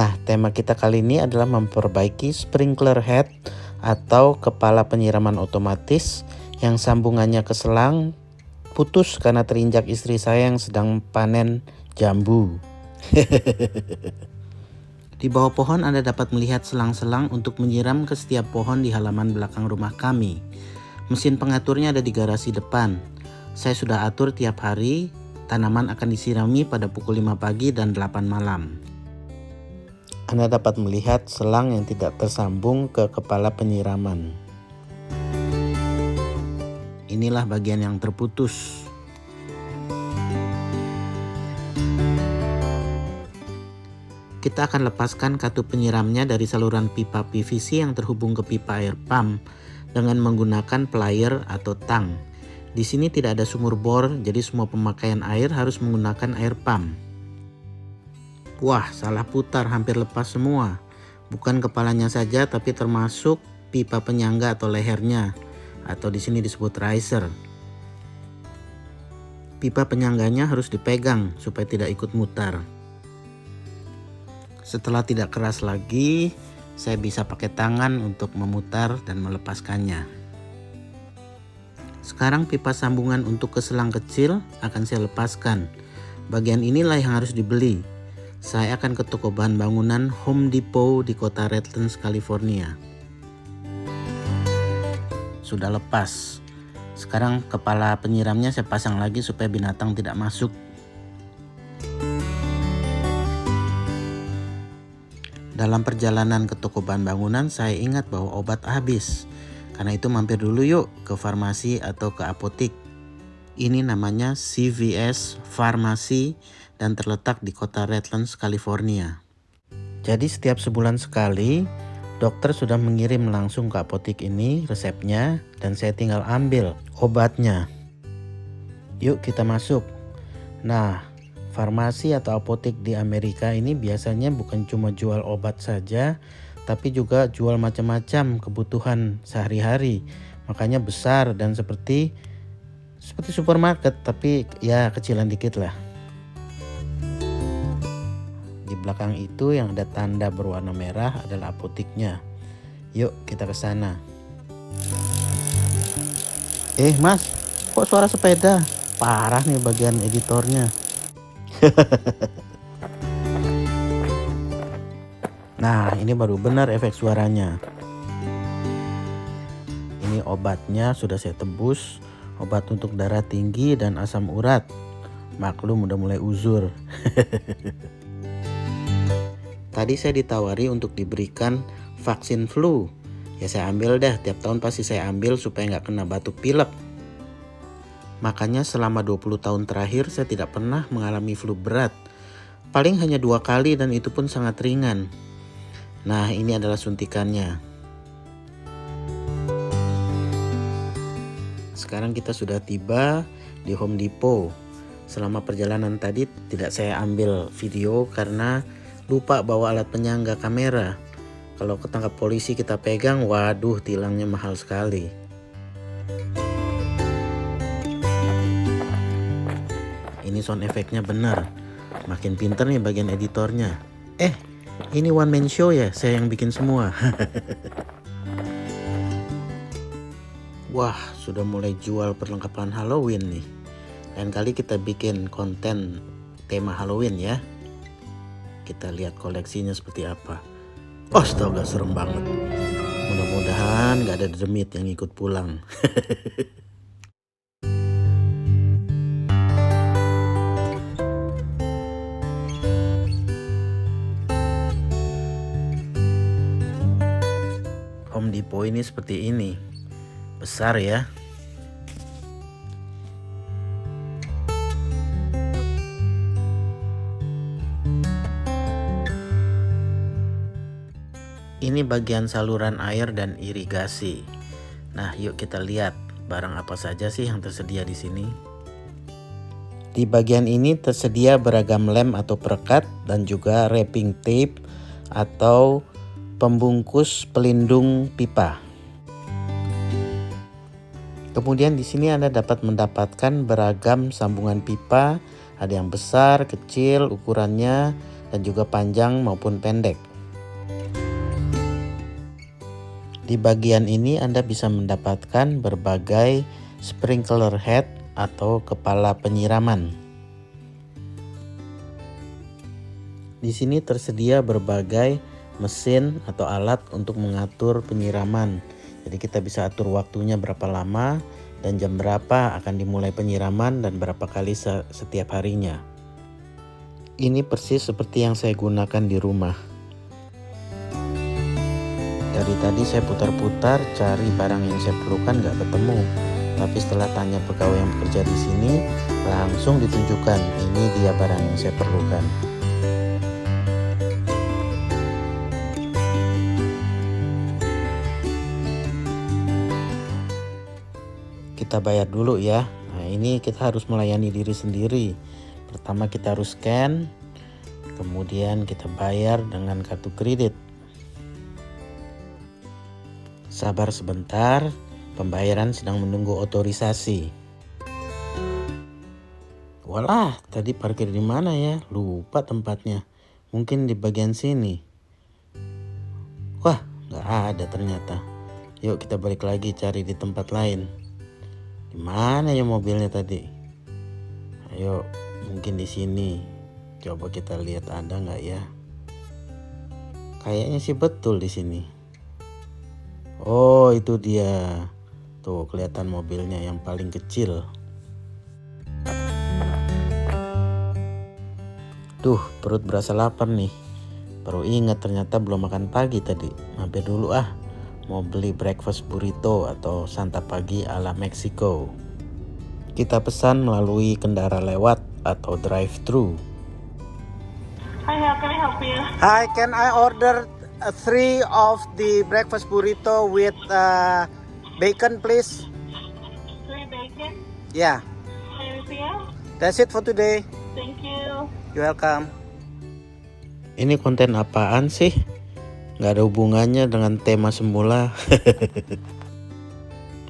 Nah, tema kita kali ini adalah memperbaiki sprinkler head atau kepala penyiraman otomatis yang sambungannya ke selang putus karena terinjak istri saya yang sedang panen jambu. Di bawah pohon Anda dapat melihat selang-selang untuk menyiram ke setiap pohon di halaman belakang rumah kami. Mesin pengaturnya ada di garasi depan. Saya sudah atur tiap hari, tanaman akan disirami pada pukul 5 pagi dan 8 malam. Anda dapat melihat selang yang tidak tersambung ke kepala penyiraman. Inilah bagian yang terputus. Kita akan lepaskan katup penyiramnya dari saluran pipa PVC yang terhubung ke pipa air pump dengan menggunakan plier atau tang. Di sini tidak ada sumur bor, jadi semua pemakaian air harus menggunakan air pump. Wah, salah putar, hampir lepas semua. Bukan kepalanya saja, tapi termasuk pipa penyangga atau lehernya, atau di sini disebut riser. Pipa penyangganya harus dipegang supaya tidak ikut mutar. Setelah tidak keras lagi, saya bisa pakai tangan untuk memutar dan melepaskannya. Sekarang pipa sambungan untuk ke selang kecil akan saya lepaskan. Bagian inilah yang harus dibeli. Saya akan ke toko bahan bangunan Home Depot di kota Redlands, California. Sudah lepas. Sekarang kepala penyiramnya saya pasang lagi supaya binatang tidak masuk. Dalam perjalanan ke toko bahan bangunan, saya ingat bahwa obat habis. Karena itu mampir dulu yuk ke farmasi atau ke apotik. Ini namanya CVS Pharmacy dan terletak di kota Redlands, California. Jadi setiap sebulan sekali, dokter sudah mengirim langsung ke apotik ini resepnya dan saya tinggal ambil obatnya. Yuk kita masuk. Nah, farmasi atau apotek di Amerika ini biasanya bukan cuma jual obat saja, tapi juga jual macam-macam kebutuhan sehari-hari. Makanya besar dan seperti supermarket, tapi ya kecilan dikit lah. Di belakang itu yang ada tanda berwarna merah adalah apoteknya. Yuk kita ke sana. Mas, kok suara sepeda? Parah nih bagian editornya. Nah, ini baru benar efek suaranya. Ini obatnya sudah saya tebus, obat untuk darah tinggi dan asam urat. Maklum udah mulai uzur. Tadi saya ditawari untuk diberikan vaksin flu. Ya saya ambil dah, tiap tahun pasti saya ambil supaya nggak kena batuk pilek. Makanya selama 20 tahun terakhir saya tidak pernah mengalami flu berat. Paling hanya 2 kali dan itu pun sangat ringan. Nah, ini adalah suntikannya. Sekarang kita sudah tiba di Home Depot. Selama perjalanan tadi tidak saya ambil video karena lupa bawa alat penyangga kamera. Kalau ketangkap polisi kita pegang, waduh tilangnya mahal sekali. Ini sound efeknya benar. Makin pinter nih bagian editornya. Ini one man show ya, saya yang bikin semua. Wah, sudah mulai jual perlengkapan Halloween nih. Lain kali kita bikin konten tema Halloween ya. Kita lihat koleksinya seperti apa. Astaga, serem banget. Mudah-mudahan gak ada demit yang ikut pulang. Home Depot ini seperti ini. Besar ya. Ini bagian saluran air dan irigasi. Nah, yuk kita lihat barang apa saja sih yang tersedia di sini. Di bagian ini tersedia beragam lem atau perekat dan juga wrapping tape atau pembungkus pelindung pipa. Kemudian di sini Anda dapat mendapatkan beragam sambungan pipa, ada yang besar, kecil ukurannya, dan juga panjang maupun pendek. Di bagian ini Anda bisa mendapatkan berbagai sprinkler head atau kepala penyiraman. Di sini tersedia berbagai mesin atau alat untuk mengatur penyiraman. Jadi kita bisa atur waktunya berapa lama dan jam berapa akan dimulai penyiraman dan berapa kali setiap harinya. Ini persis seperti yang saya gunakan di rumah. Dari tadi saya putar-putar cari barang yang saya perlukan nggak ketemu. Tapi setelah tanya pegawai yang bekerja di sini, langsung ditunjukkan ini dia barang yang saya perlukan. Kita bayar dulu ya. Nah, ini kita harus melayani diri sendiri. Pertama kita harus scan, kemudian kita bayar dengan kartu kredit. Sabar sebentar, pembayaran sedang menunggu otorisasi. Walah, tadi parkir di mana ya? Lupa tempatnya. Mungkin di bagian sini. Wah, nggak ada ternyata. Yuk kita balik lagi cari di tempat lain. Di mana ya mobilnya tadi? Ayo, mungkin di sini. Coba kita lihat ada nggak ya? Kayaknya sih betul di sini. Oh, itu dia. Tuh, kelihatan mobilnya yang paling kecil. Duh, perut berasa lapar nih. Baru ingat ternyata belum makan pagi tadi. Mampir dulu ah. Mau beli breakfast burrito atau santap pagi ala Meksiko. Kita pesan melalui kendara lewat atau drive-thru. Hi, how can I help you? Hi, can I order 3 of the breakfast burrito with bacon, please? 3 bacon. Yeah, Anything else? that's it for today. Thank you. You're welcome. Ini konten apaan sih? Nggak ada hubungannya dengan tema semula.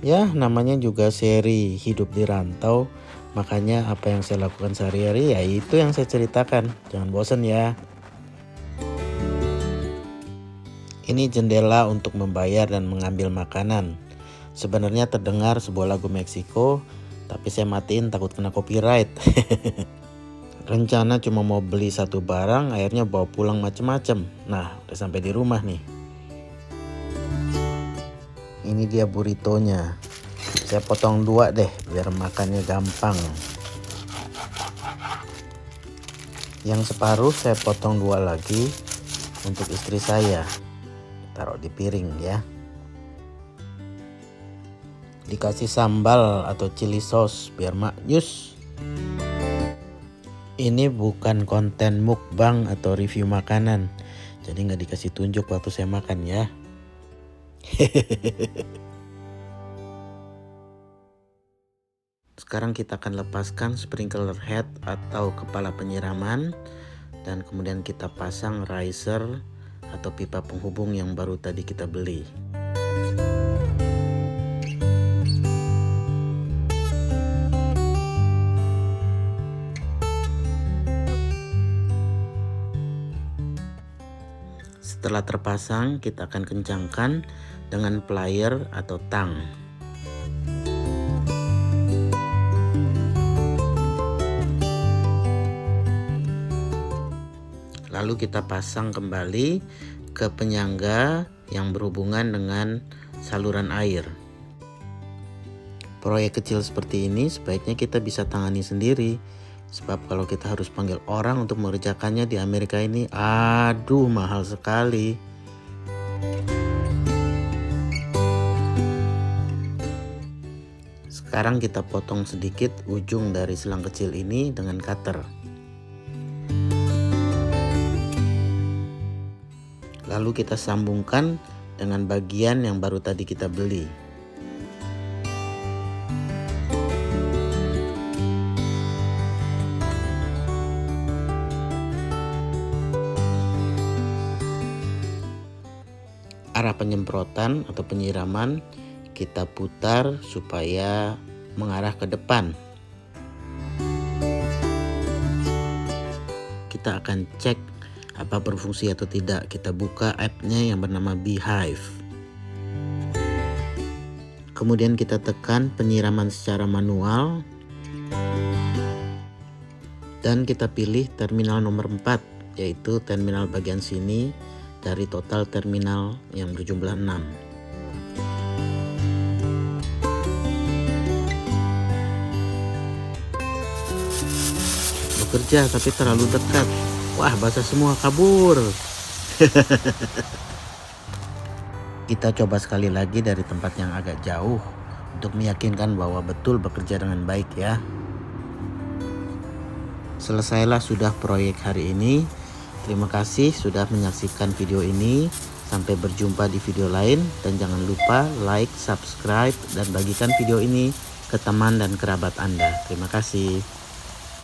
Ya, namanya juga seri hidup di rantau. Makanya apa yang saya lakukan sehari-hari ya itu yang saya ceritakan. Jangan bosan ya. Ini jendela untuk membayar dan mengambil makanan. Sebenarnya terdengar sebuah lagu Meksiko, tapi saya matiin takut kena copyright. Rencana cuma mau beli satu barang, akhirnya bawa pulang macem-macem. Nah, udah sampai di rumah nih. Ini dia burritonya. Saya potong 2 deh, biar makannya gampang. Yang separuh saya potong 2 lagi untuk istri saya. Taruh di piring ya. Dikasih sambal atau chili sauce biar maknyus. Ini bukan konten mukbang atau review makanan. Jadi nggak dikasih tunjuk waktu saya makan ya. Sekarang kita akan lepaskan sprinkler head atau kepala penyiraman. Dan kemudian kita pasang riser atau pipa penghubung yang baru tadi kita beli. Setelah terpasang, kita akan kencangkan dengan plier atau tang. Lalu kita pasang kembali ke penyangga yang berhubungan dengan saluran air. Proyek kecil seperti ini sebaiknya kita bisa tangani sendiri. Sebab kalau kita harus panggil orang untuk mengerjakannya di Amerika ini, aduh mahal sekali. Sekarang kita potong sedikit ujung dari selang kecil ini dengan cutter. Lalu kita sambungkan dengan bagian yang baru tadi kita beli. Arah penyemprotan atau penyiraman kita putar supaya mengarah ke depan. Kita akan cek apa berfungsi atau tidak. Kita buka app-nya yang bernama Beehive. Kemudian kita tekan penyiraman secara manual. Dan kita pilih terminal nomor 4, yaitu terminal bagian sini dari total terminal yang berjumlah 6. Bekerja tapi terlalu dekat. Wah, basah semua, kabur. Kita coba sekali lagi dari tempat yang agak jauh untuk meyakinkan bahwa betul bekerja dengan baik ya. Selesailah sudah proyek hari ini. Terima kasih sudah menyaksikan video ini. Sampai berjumpa di video lain, dan jangan lupa like, subscribe, dan bagikan video ini ke teman dan kerabat Anda. Terima kasih.